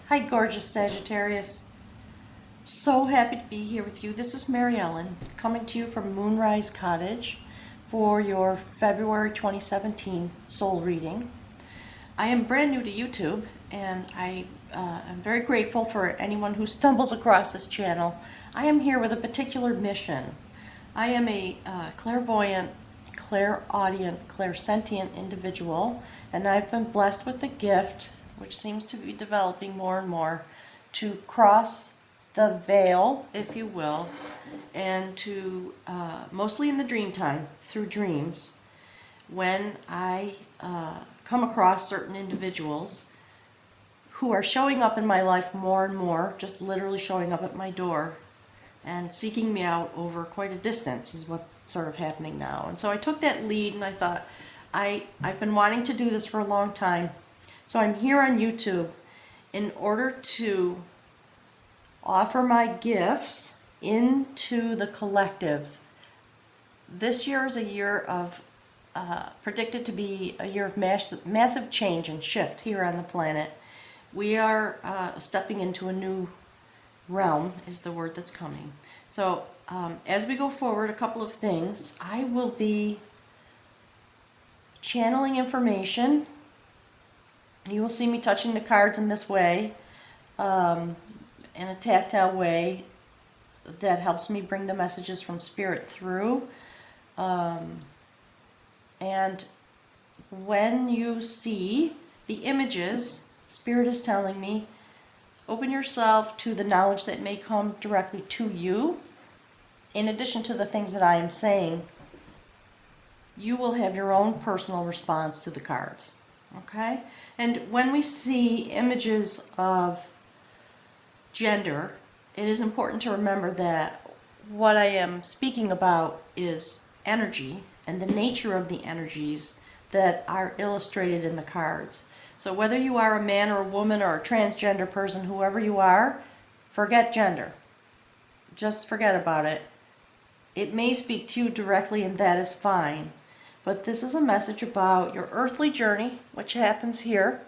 Hi, gorgeous Sagittarius. So happy to be here with you. This is Mary Ellen coming to you from Moonrise Cottage for your February 2017 soul reading. I am brand new to YouTube, and I am very grateful for anyone who stumbles across this channel. I am here with a particular mission. I am a clairvoyant, clairaudient, clairsentient individual, and I've been blessed with the gift, which seems to be developing more and more, to cross the veil, if you will, and to, mostly in the dream time, through dreams, when I come across certain individuals who are showing up in my life more and more, just literally showing up at my door and seeking me out over quite a distance is what's sort of happening now. And so I took that lead and I thought, I've been wanting to do this for a long time. So I'm here on YouTube in order to offer my gifts into the collective. This year is a year of, predicted to be a year of massive change and shift here on the planet. We are stepping into a new realm is the word that's coming. So as we go forward, a couple of things. I will be channeling information. You will see me touching the cards in this way, in a tactile way that helps me bring the messages from Spirit through. And when you see the images, Spirit is telling me, open yourself to the knowledge that may come directly to you. In addition to the things that I am saying, you will have your own personal response to the cards. Okay? And when we see images of gender, it is important to remember that what I am speaking about is energy and the nature of the energies that are illustrated in the cards. So whether you are a man or a woman or a transgender person, whoever you are, forget gender. Just forget about it. It may speak to you directly, and that is fine. But this is a message about your earthly journey, which happens here,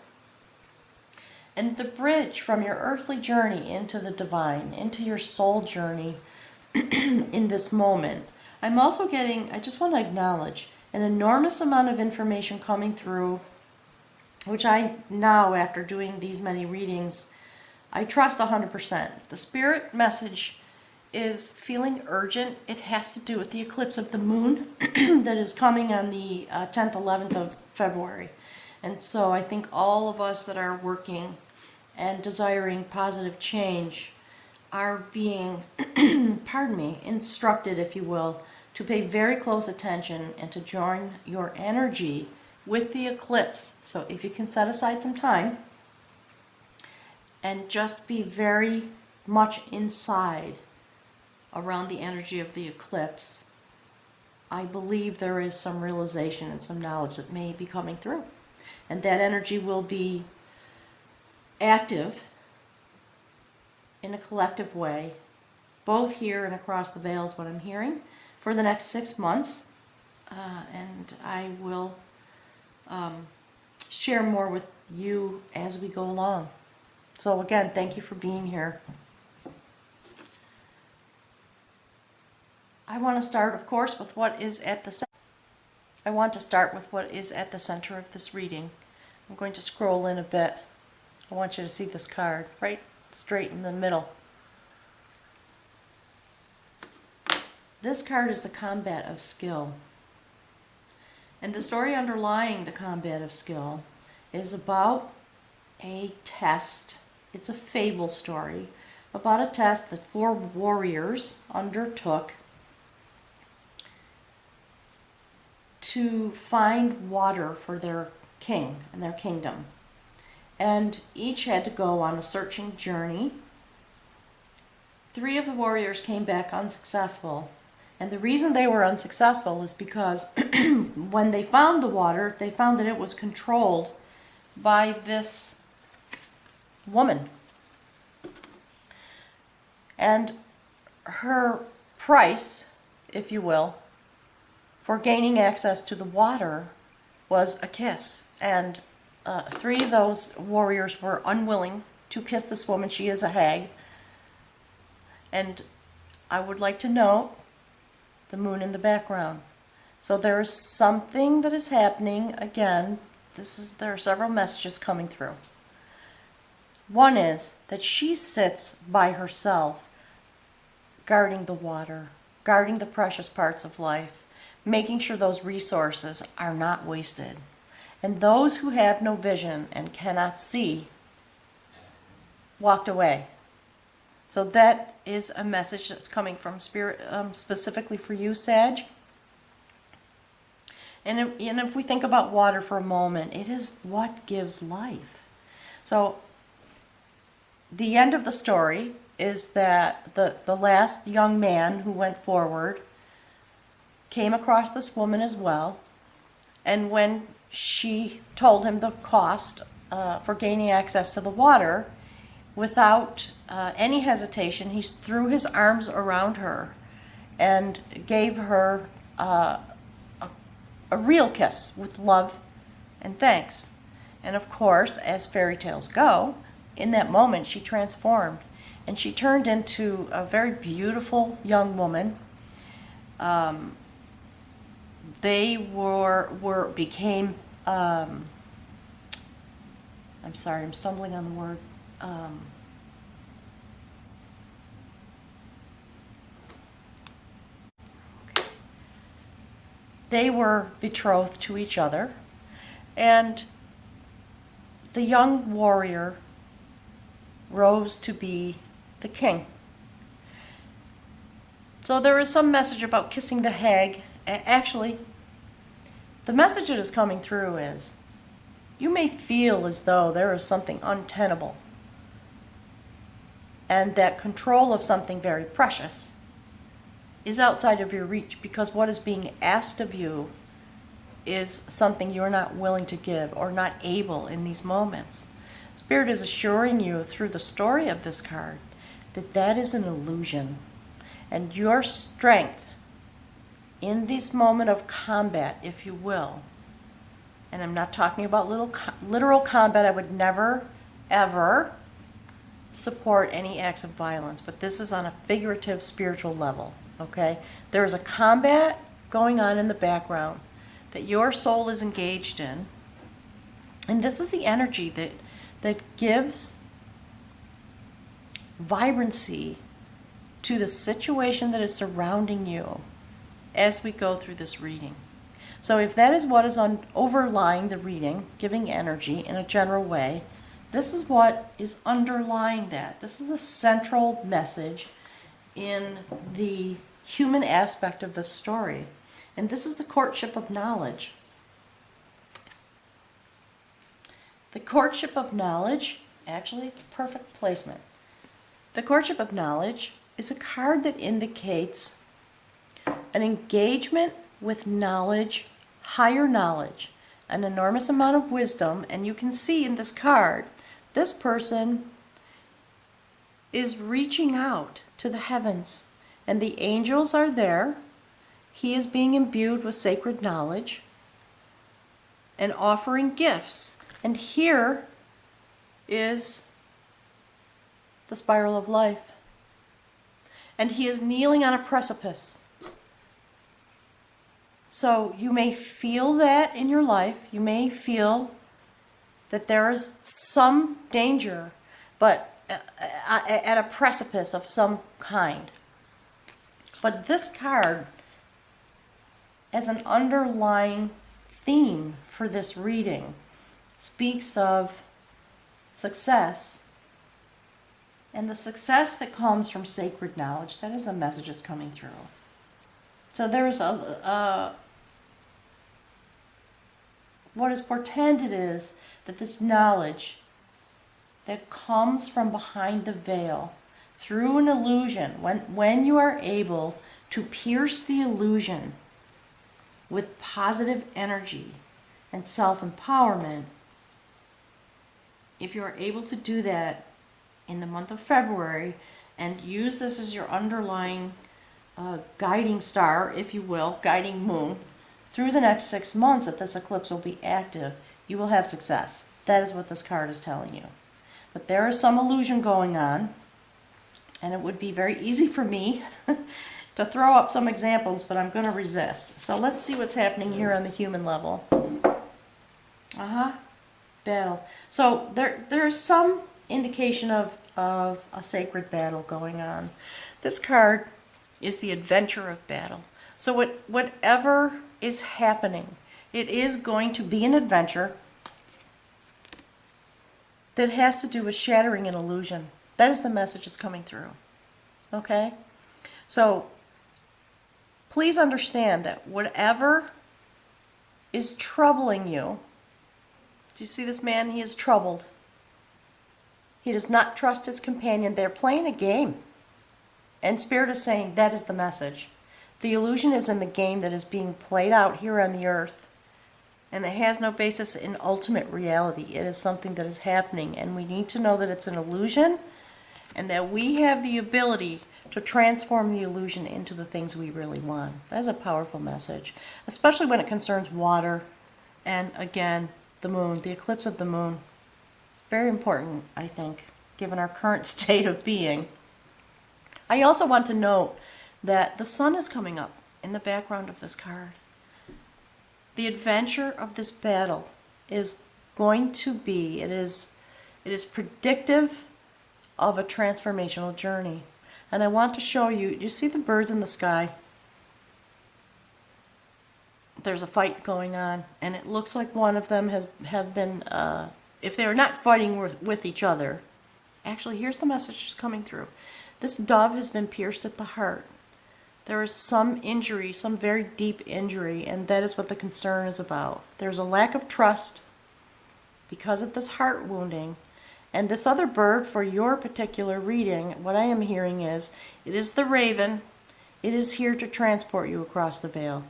and the bridge from your earthly journey into the divine, into your soul journey in this moment. I'm also getting, I just want to acknowledge, an enormous amount of information coming through, which I now, after doing these many readings, I trust 100%. The spirit message is feeling urgent. It has to do with the eclipse of the moon that is coming on the 10th, 11th of February. And so I think all of us that are working and desiring positive change are being, pardon me, instructed, if you will, to pay very close attention and to join your energy with the eclipse. So if you can set aside some time and just be very much inside around the energy of the eclipse, I believe there is some realization and some knowledge that may be coming through. And that energy will be active in a collective way, both here and across the veil is what I'm hearing, for the next 6 months. And I will share more with you as we go along. So again, thank you for being here. I want to start, of course, with what is at the center. I want to start with what is at the center of this reading. I'm going to scroll in a bit. I want you to see this card right straight in the middle. This card is the combat of skill. And the story underlying the combat of skill is about a test. It's a fable story about a test that 4 warriors undertook to find water for their king and their kingdom. And each had to go on a searching journey. 3 of the warriors came back unsuccessful. And the reason they were unsuccessful is because when they found the water, they found that it was controlled by this woman. And her price, if you will, for gaining access to the water was a kiss. And 3 of those warriors were unwilling to kiss this woman. She is a hag. And I would like to note the moon in the background. So there is something that is happening. Again, there are several messages coming through. One is that she sits by herself, guarding the water, guarding the precious parts of life, making sure those resources are not wasted. And those who have no vision and cannot see walked away. So that is a message that's coming from Spirit, specifically for you, Sag. And if we think about water for a moment, it is what gives life. So the end of the story is that the last young man who went forward came across this woman as well. And when she told him the cost for gaining access to the water, without any hesitation, he threw his arms around her and gave her a real kiss with love and thanks. And of course, as fairy tales go, in that moment she transformed and she turned into a very beautiful young woman. They became I'm sorry, I'm stumbling on the word. They were betrothed to each other, and the young warrior rose to be the king. So there is some message about kissing the hag. Actually, the message that is coming through is, you may feel as though there is something untenable and that control of something very precious is outside of your reach, because what is being asked of you is something you're not willing to give or not able in these moments. Spirit is assuring you through the story of this card that that is an illusion, and your strength in this moment of combat, if you will, and I'm not talking about literal combat. I would never, ever support any acts of violence, but this is on a figurative spiritual level, okay? There is a combat going on in the background that your soul is engaged in, and this is the energy that gives vibrancy to the situation that is surrounding you as we go through this reading. So if that is what is overlying the reading, giving energy in a general way, this is what is underlying that. This is the central message in the human aspect of the story. And this is the courtship of knowledge. The courtship of knowledge, actually, perfect placement. The courtship of knowledge is a card that indicates an engagement with knowledge, higher knowledge, an enormous amount of wisdom. And you can see in this card, this person is reaching out to the heavens, and the angels are there. He is being imbued with sacred knowledge and offering gifts. And here is the spiral of life. And he is kneeling on a precipice. So you may feel that in your life. You may feel that there is some danger, but at a precipice of some kind. But this card, as an underlying theme for this reading, speaks of success, and the success that comes from sacred knowledge. That is the message that's coming through. So there's what is portended is that this knowledge that comes from behind the veil through an illusion, when you are able to pierce the illusion with positive energy and self-empowerment, if you are able to do that in the month of February and use this as your underlying guiding star, if you will, guiding moon, through the next 6 months that this eclipse will be active, you will have success. That is what this card is telling you. But there is some illusion going on, and it would be very easy for me to throw up some examples, but I'm going to resist. So let's see what's happening here on the human level. Battle. So there's some indication of a sacred battle going on. This card is the adventure of battle. So whatever is happening, it is going to be an adventure that has to do with shattering an illusion. That is the message that's coming through. Okay? So please understand that whatever is troubling you, do you see this man? He is troubled. He does not trust his companion. They're playing a game. And Spirit is saying that is the message. The illusion is in the game that is being played out here on the earth. And it has no basis in ultimate reality. It is something that is happening. And we need to know that it's an illusion and that we have the ability to transform the illusion into the things we really want. That's a powerful message, especially when it concerns water and, again, the moon, the eclipse of the moon. Very important, I think, given our current state of being. I also want to note that the sun is coming up in the background of this card. The adventure of this battle is going to be, it is predictive of a transformational journey. And I want to show you, you see the birds in the sky? There's a fight going on, and it looks like one of them have been, if they're not fighting with each other, actually here's the message that's coming through. This dove has been pierced at the heart. There is some injury, some very deep injury, and that is what the concern is about. There's a lack of trust because of this heart wounding. And this other bird, for your particular reading, what I am hearing is, it is the raven. It is here to transport you across the veil.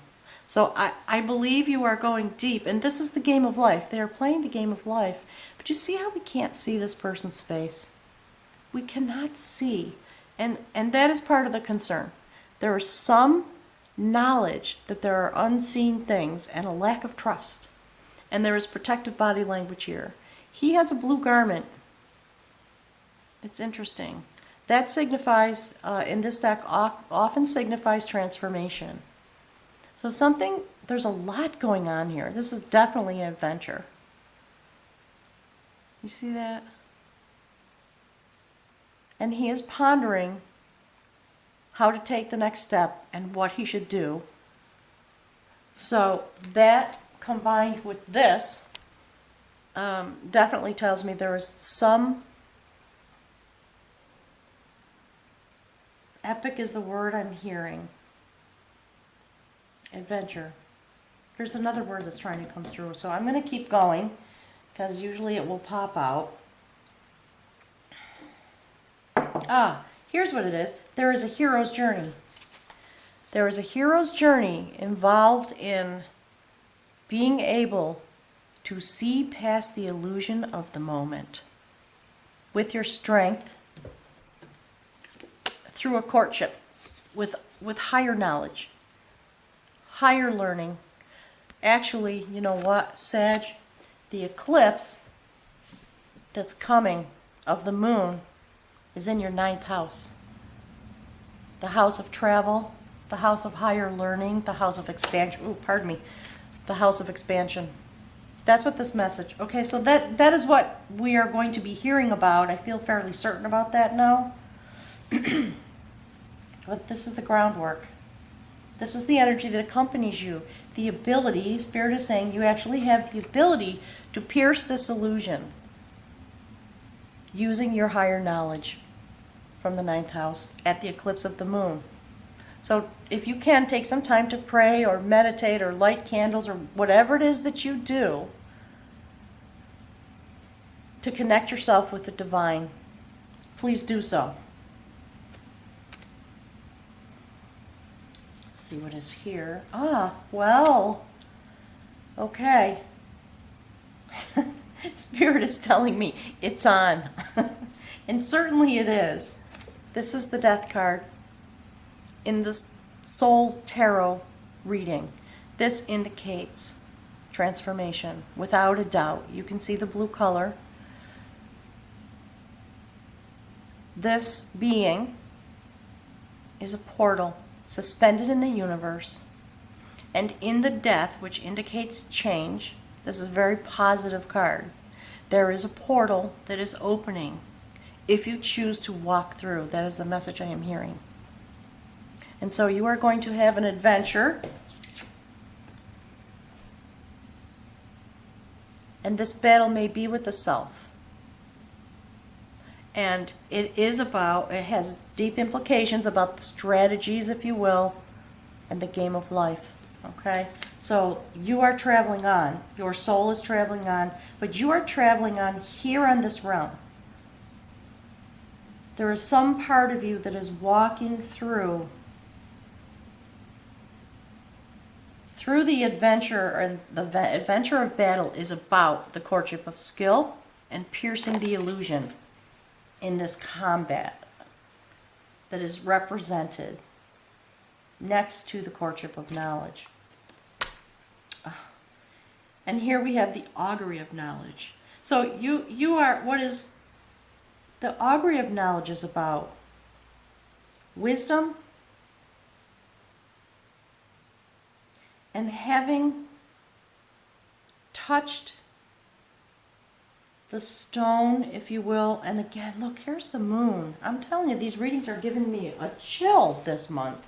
So I believe you are going deep, and this is the game of life. They are playing the game of life. But you see how we can't see this person's face? We cannot see. And that is part of the concern. There is some knowledge that there are unseen things and a lack of trust. And there is protective body language here. He has a blue garment. It's interesting. That signifies, in this deck, often signifies transformation. So there's a lot going on here. This is definitely an adventure. You see that? And he is pondering how to take the next step and what he should do. So that combined with this definitely tells me there is some, epic is the word I'm hearing. Adventure. There's another word that's trying to come through. So I'm going to keep going because usually it will pop out. Here's what it is. There is a hero's journey. There is a hero's journey involved in being able to see past the illusion of the moment with your strength through a courtship with higher knowledge, higher learning. Actually, you know what, Sag? The eclipse that's coming of the moon is in your 9th house. The house of travel, the house of higher learning, the house of expansion. The house of expansion. That's what this message. Okay, so that is what we are going to be hearing about. I feel fairly certain about that now. But this is the groundwork. This is the energy that accompanies you. The ability, Spirit is saying, you actually have the ability to pierce this illusion using your higher knowledge from the 9th house at the eclipse of the moon. So if you can, take some time to pray or meditate or light candles or whatever it is that you do to connect yourself with the divine, please do so. Let's see what is here. Well, okay. Spirit is telling me it's on. And certainly it is. This is the Death card in the Soul Tarot reading. This indicates transformation, without a doubt. You can see the blue color. This being is a portal suspended in the universe, and in the death, which indicates change, this is a very positive card. There is a portal that is opening if you choose to walk through. That is the message I am hearing. And so you are going to have an adventure. And this battle may be with the self. And it has deep implications about the strategies, if you will, and the game of life. Okay? So you are traveling on. Your soul is traveling on. But you are traveling on here on this realm. There is some part of you that is walking through the adventure, and the adventure of battle is about the courtship of skill and piercing the illusion in this combat that is represented next to the courtship of knowledge. And here we have the augury of knowledge. So you are, what is the augury of knowledge is about? Wisdom and having touched the stone, if you will. And again, look, here's the moon. I'm telling you, these readings are giving me a chill this month.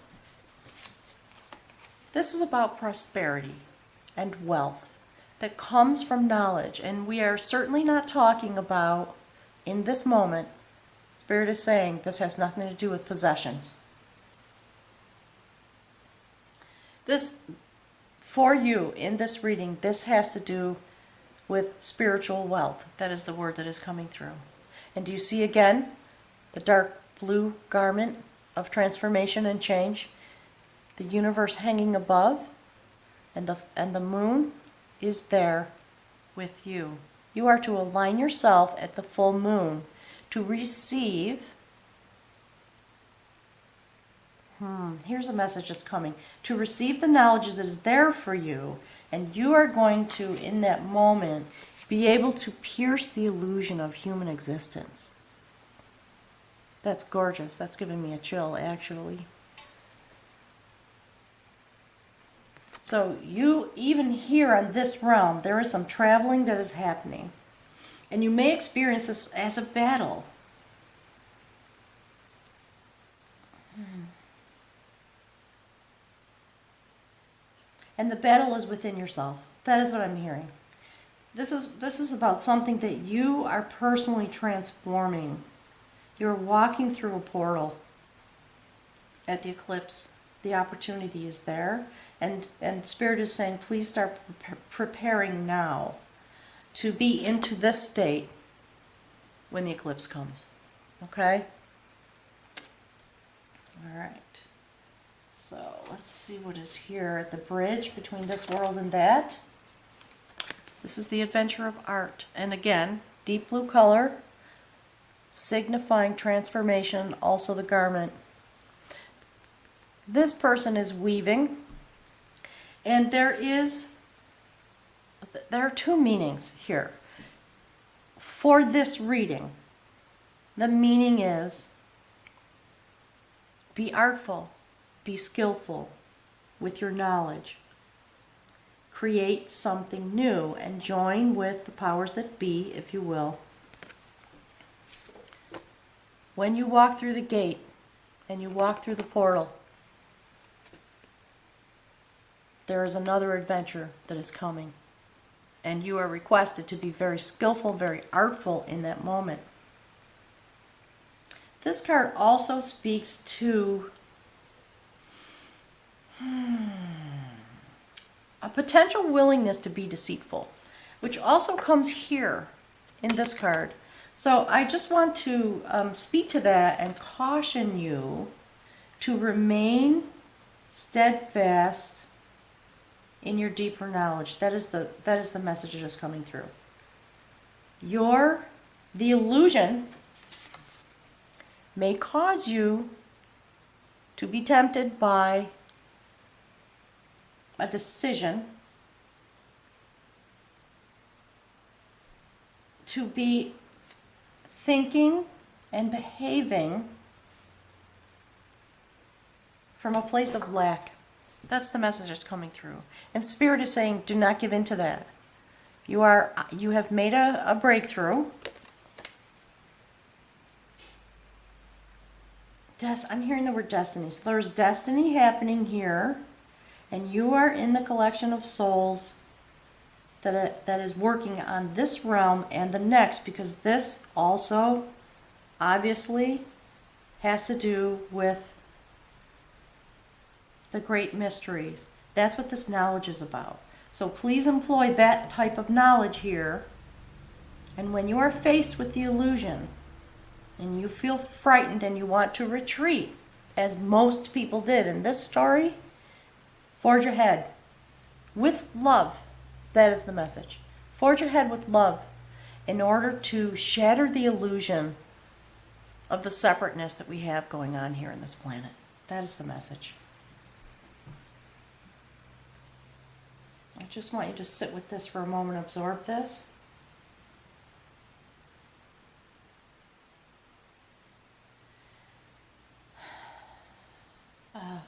This is about prosperity and wealth that comes from knowledge. And we are certainly not talking about, in this moment, Spirit is saying this has nothing to do with possessions. This, for you, in this reading, this has to do with spiritual wealth. That is the word that is coming through. And do you see again the dark blue garment of transformation and change? The universe hanging above, and the moon is there with you. You are to align yourself at the full moon to receive. Here's a message that's coming. To receive the knowledge that is there for you, and you are going to, in that moment, be able to pierce the illusion of human existence. That's gorgeous. That's giving me a chill, actually. So you, even here on this realm, there is some traveling that is happening. And you may experience this as a battle. And the battle is within yourself. That is what I'm hearing. This is about something that you are personally transforming. You're walking through a portal at the eclipse. The opportunity is there. And Spirit is saying, please start preparing now to be into this state when the eclipse comes. Okay? All right. So let's see what is here at the bridge between this world and that. This is the adventure of art. And again, deep blue color, signifying transformation, also the garment. This person is weaving, and there are two meanings here. For this reading, the meaning is be artful. Be skillful with your knowledge. Create something new and join with the powers that be, if you will. When you walk through the gate and you walk through the portal, there is another adventure that is coming. And you are requested to be very skillful, very artful in that moment. This card also speaks to a potential willingness to be deceitful, which also comes here in this card. So I just want to speak to that and caution you to remain steadfast in your deeper knowledge. That is the message that is coming through. The illusion may cause you to be tempted by a decision to be thinking and behaving from a place of lack. That's the message that's coming through. And Spirit is saying, do not give in to that. You have made a breakthrough. I'm hearing the word destiny. So there's destiny happening here, and you are in the collection of souls that is working on this realm and the next, because this also obviously has to do with the great mysteries. That's what this knowledge is about. So please employ that type of knowledge here. And when you are faced with the illusion, and you feel frightened and you want to retreat, as most people did in this story, forge ahead with love. That is the message. Forge ahead with love in order to shatter the illusion of the separateness that we have going on here in this planet. That is the message. I just want you to sit with this for a moment, absorb this.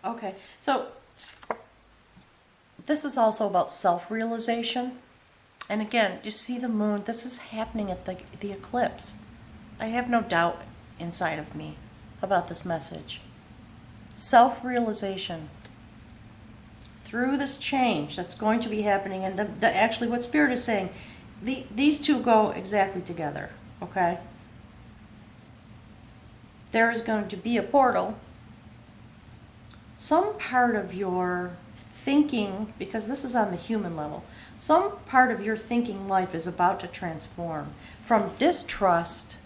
Okay, so this is also about self-realization. And again, you see the moon, this is happening at the eclipse. I have no doubt inside of me about this message. Self-realization. Through this change that's going to be happening, and actually what Spirit is saying, these two go exactly together, okay? There is going to be a portal. Some part of your thinking, because this is on the human level, some part of your thinking life is about to transform from distrust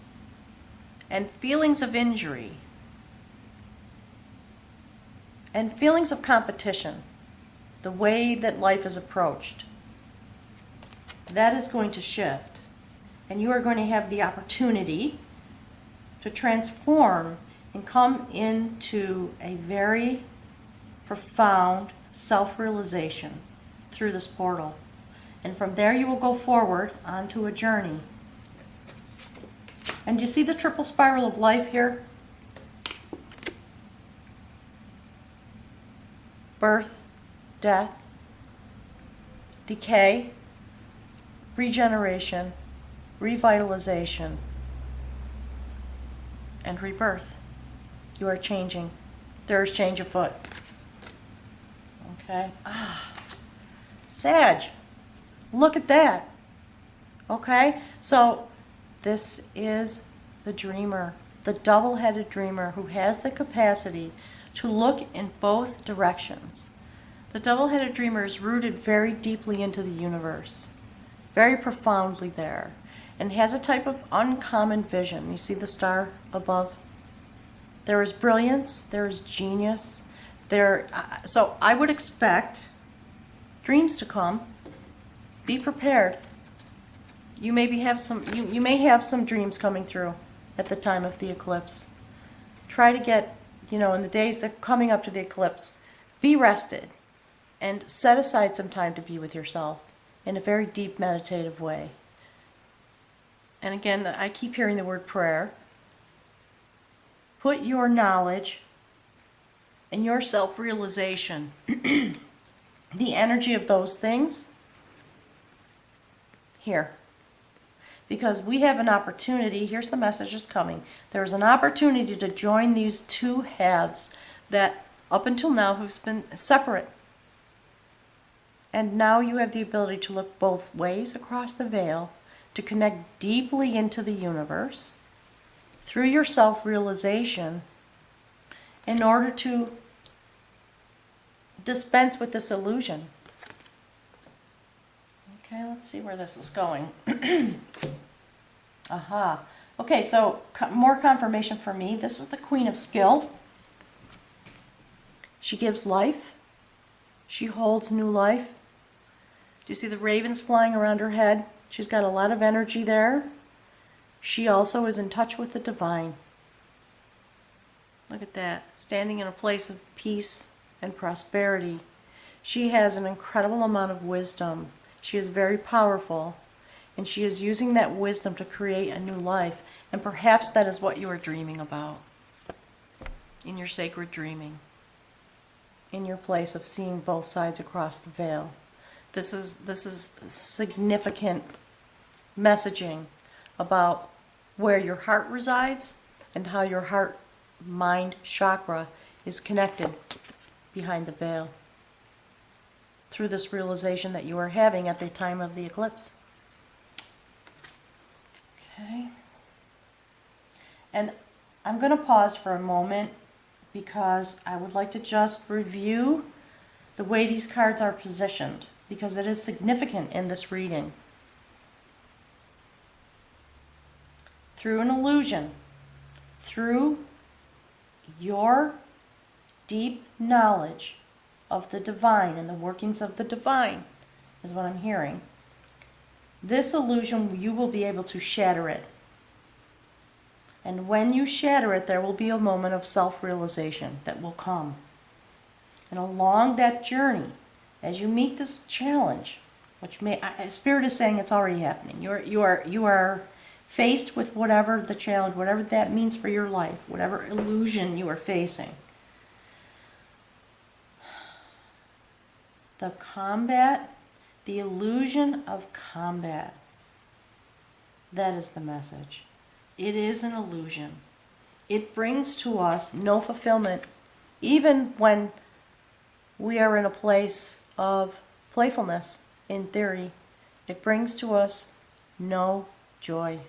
and feelings of injury and feelings of competition, the way that life is approached. That is going to shift, and you are going to have the opportunity to transform and come into a very profound self-realization through this portal. And from there you will go forward onto a journey. And you see the triple spiral of life here? Birth, death, decay, regeneration, revitalization, and rebirth. You are changing. There is change afoot. Okay. Sag. Look at that. Okay. So this is the dreamer, the double-headed dreamer who has the capacity to look in both directions. The double-headed dreamer is rooted very deeply into the universe, very profoundly there, and has a type of uncommon vision. You see the star above? There is brilliance, there is genius. So I would expect dreams to come. Be prepared. You may have some dreams coming through at the time of the eclipse. Try to get, in the days that coming up to the eclipse, be rested and set aside some time to be with yourself in a very deep meditative way. And again, I keep hearing the word prayer. Put your knowledge and your self-realization, the energy of those things, here. Because we have an opportunity, here's the message that's coming. There's an opportunity to join these two halves that up until now have been separate. And now you have the ability to look both ways across the veil, to connect deeply into the universe through your self-realization in order to dispense with this illusion. Okay, let's see where this is going. Aha. Okay, so more confirmation for me. This is the Queen of Skill. She gives life. She holds new life. Do you see the ravens flying around her head? She's got a lot of energy there. She also is in touch with the divine. Look at that, standing in a place of peace and prosperity. She has an incredible amount of wisdom. She is very powerful, And she is using that wisdom to create a new life. And perhaps that is what you are dreaming about in your sacred dreaming, in your place of seeing both sides across the veil. This is significant messaging about where your heart resides and how your heart mind chakra is connected behind the veil through this realization that you are having at the time of the eclipse. Okay. And I'm going to pause for a moment because I would like to just review the way these cards are positioned, because it is significant in this reading. Through an illusion, through your deep knowledge of the divine and the workings of the divine, is what I'm hearing. This illusion, you will be able to shatter it. And when you shatter it, there will be a moment of self-realization that will come. And along that journey, as you meet this challenge, which Spirit is saying it's already happening. You are faced with whatever the challenge, whatever that means for your life, whatever illusion you are facing. The combat, the illusion of combat. That is the message. It is an illusion. It brings to us no fulfillment, even when we are in a place of playfulness, in theory. It brings to us no joy.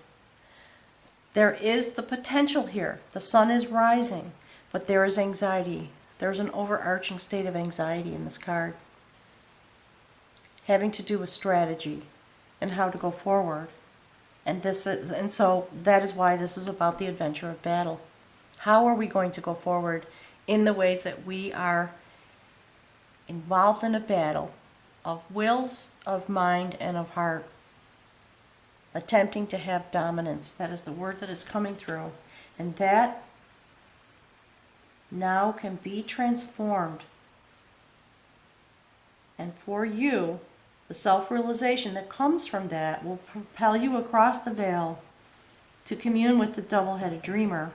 There is the potential here. The sun is rising, but there is anxiety. There's an overarching state of anxiety in this card, having to do with strategy and how to go forward. And so that is why this is about the adventure of battle. How are we going to go forward in the ways that we are involved in a battle of wills, of mind, and of heart, attempting to have dominance? That is the word that is coming through. And that now can be transformed. And for you, the self-realization that comes from that will propel you across the veil to commune with the double-headed dreamer,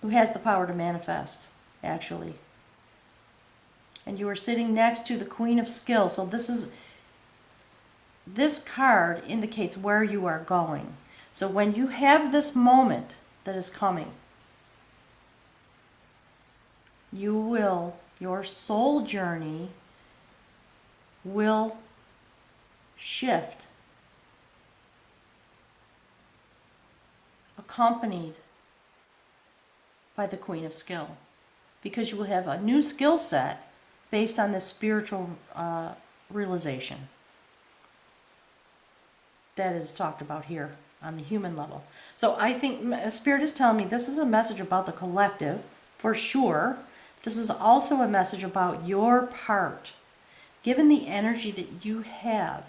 who has the power to manifest, actually. And you are sitting next to the Queen of Skill. So this card indicates where you are going. So when you have this moment that is coming, your soul journey will shift, accompanied by the Queen of Skill, because you will have a new skill set based on this spiritual realization that is talked about here on the human level. So I think Spirit is telling me this is a message about the collective, for sure. This is also a message about your part. Given the energy that you have,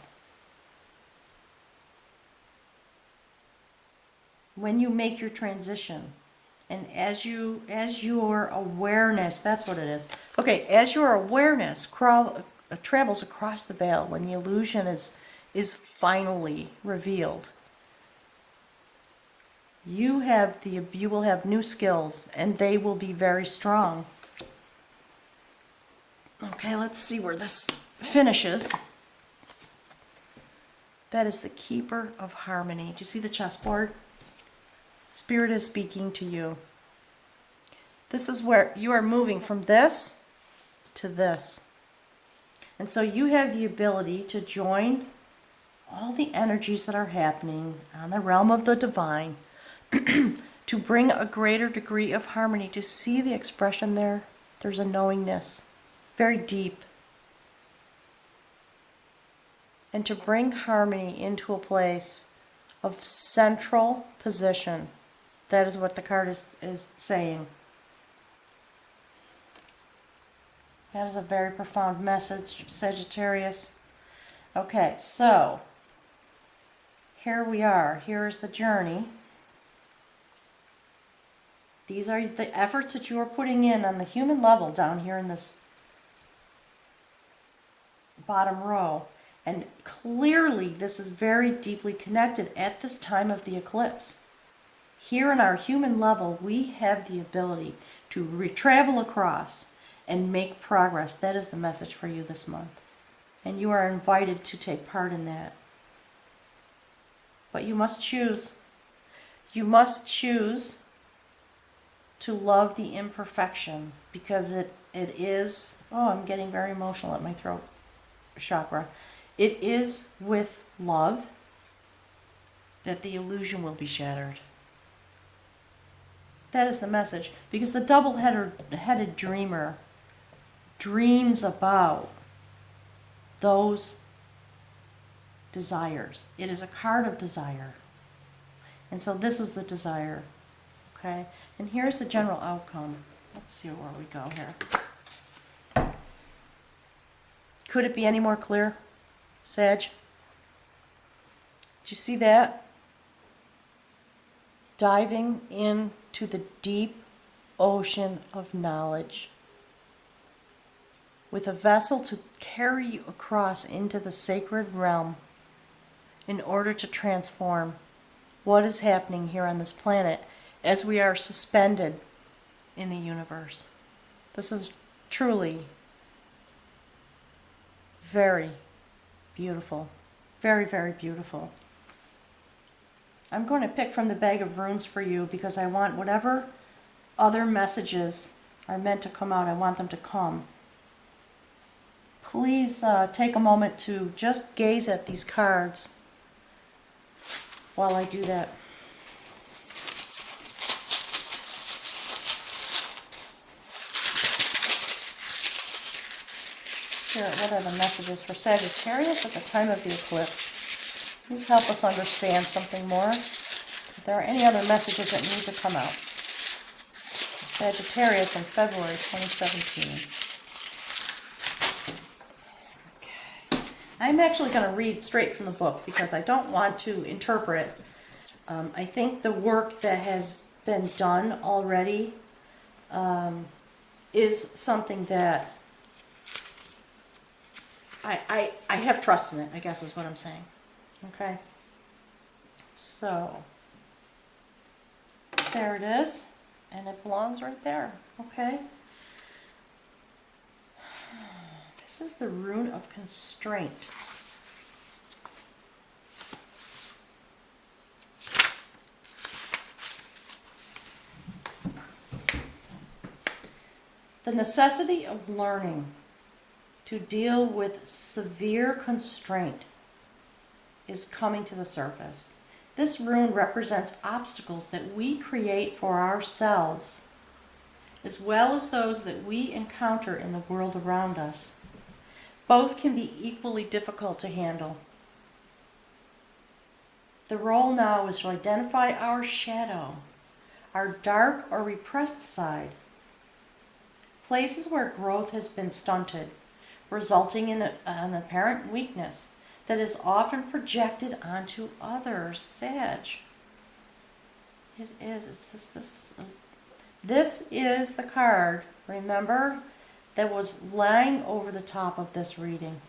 when you make your transition, and as your awareness, that's what it is. Okay, as your awareness travels across the veil, when the illusion is finally revealed, you will have new skills, and they will be very strong. Okay, let's see where this finishes. That is the Keeper of Harmony. Do you see the chessboard? Spirit is speaking to you. This is where you are moving from this to this. And so you have the ability to join all the energies that are happening on the realm of the divine to bring a greater degree of harmony. To see the expression there, there's a knowingness, very deep. And to bring harmony into a place of central position. That is what the card is saying. That is a very profound message, Sagittarius. Okay, so here we are. Here is the journey. These are the efforts that you are putting in on the human level down here in this bottom row. And clearly, this is very deeply connected at this time of the eclipse. Here in our human level, we have the ability to travel across and make progress. That is the message for you this month. And you are invited to take part in that. But you must choose. You must choose to love the imperfection, because it is, oh, I'm getting very emotional at my throat chakra. It is with love that the illusion will be shattered. That is the message, because the double-headed dreamer dreams about those desires. It is a card of desire. And so this is the desire. Okay? And here's the general outcome. Let's see where we go here. Could it be any more clear, Sag? Did you see that? Diving into the deep ocean of knowledge with a vessel to carry you across into the sacred realm in order to transform what is happening here on this planet as we are suspended in the universe. This is truly very beautiful. Very, very beautiful. I'm going to pick from the bag of runes for you because I want whatever other messages are meant to come out, I want them to come. Please take a moment to just gaze at these cards while I do that. Here, what are the messages for Sagittarius at the time of the eclipse? Please help us understand something more. If there are any other messages that need to come out. Sagittarius in February 2017. Okay. I'm actually going to read straight from the book because I don't want to interpret. I think the work that has been done already is something that I have trust in it, I guess is what I'm saying. Okay, so there it is, and it belongs right there. Okay, this is the rune of constraint. The necessity of learning to deal with severe constraint is coming to the surface. This rune represents obstacles that we create for ourselves, as well as those that we encounter in the world around us. Both can be equally difficult to handle. The role now is to identify our shadow, our dark or repressed side, places where growth has been stunted, resulting in an apparent weakness that is often projected onto others. Sag. It is. This is the card, remember, that was lying over the top of this reading.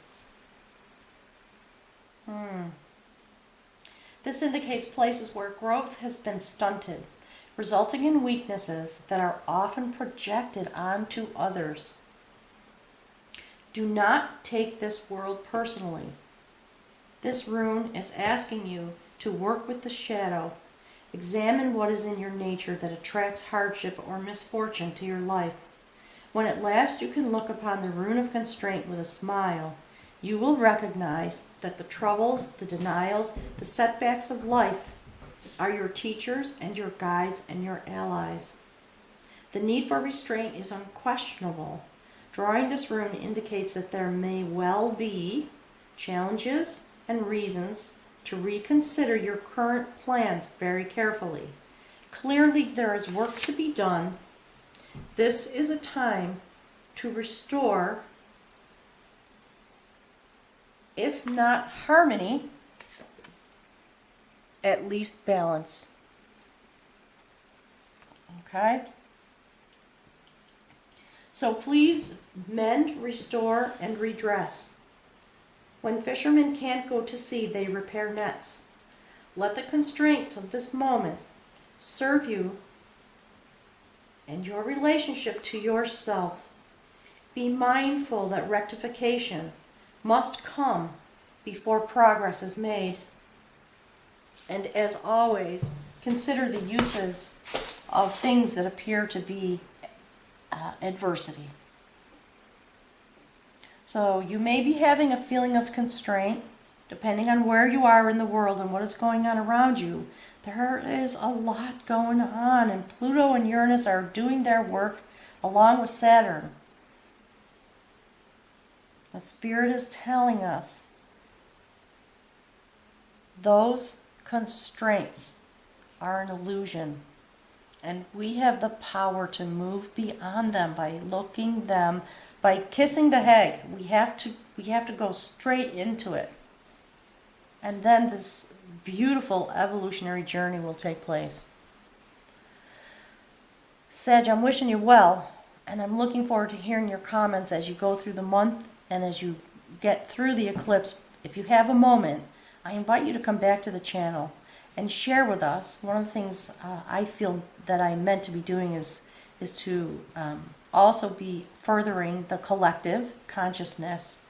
This indicates places where growth has been stunted, resulting in weaknesses that are often projected onto others. Do not take this world personally. This rune is asking you to work with the shadow. Examine what is in your nature that attracts hardship or misfortune to your life. When at last you can look upon the rune of constraint with a smile, you will recognize that the troubles, the denials, the setbacks of life are your teachers and your guides and your allies. The need for restraint is unquestionable. Drawing this rune indicates that there may well be challenges and reasons to reconsider your current plans very carefully. Clearly, there is work to be done. This is a time to restore, if not harmony, at least balance. Okay? So please mend, restore, and redress. When fishermen can't go to sea, they repair nets. Let the constraints of this moment serve you and your relationship to yourself. Be mindful that rectification must come before progress is made. And as always, consider the uses of things that appear to be adversity. So you may be having a feeling of constraint, depending on where you are in the world and what is going on around you. There is a lot going on, and Pluto and Uranus are doing their work along with Saturn. The Spirit is telling us those constraints are an illusion, and we have the power to move beyond them by by kissing the Hag. We have to go straight into it, and then this beautiful evolutionary journey will take place. Sag, I'm wishing you well, and I'm looking forward to hearing your comments as you go through the month and as you get through the eclipse. If you have a moment, I invite you to come back to the channel and share with us. One of the things I feel that I'm meant to be doing is to also be furthering the collective consciousness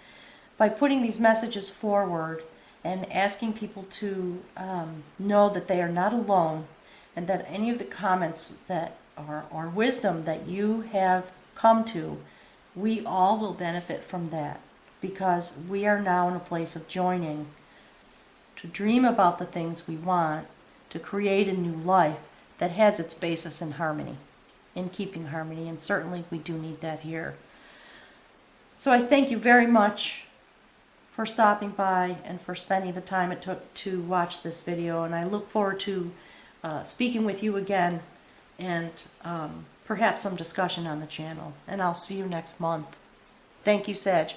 by putting these messages forward and asking people to know that they are not alone, and that any of the comments that or wisdom that you have come to, we all will benefit from that, because we are now in a place of joining to dream about the things we want, to create a new life that has its basis in harmony, in keeping harmony, and certainly we do need that here. So I thank you very much for stopping by and for spending the time it took to watch this video, and I look forward to speaking with you again, and perhaps some discussion on the channel, and I'll see you next month. Thank you, Sag.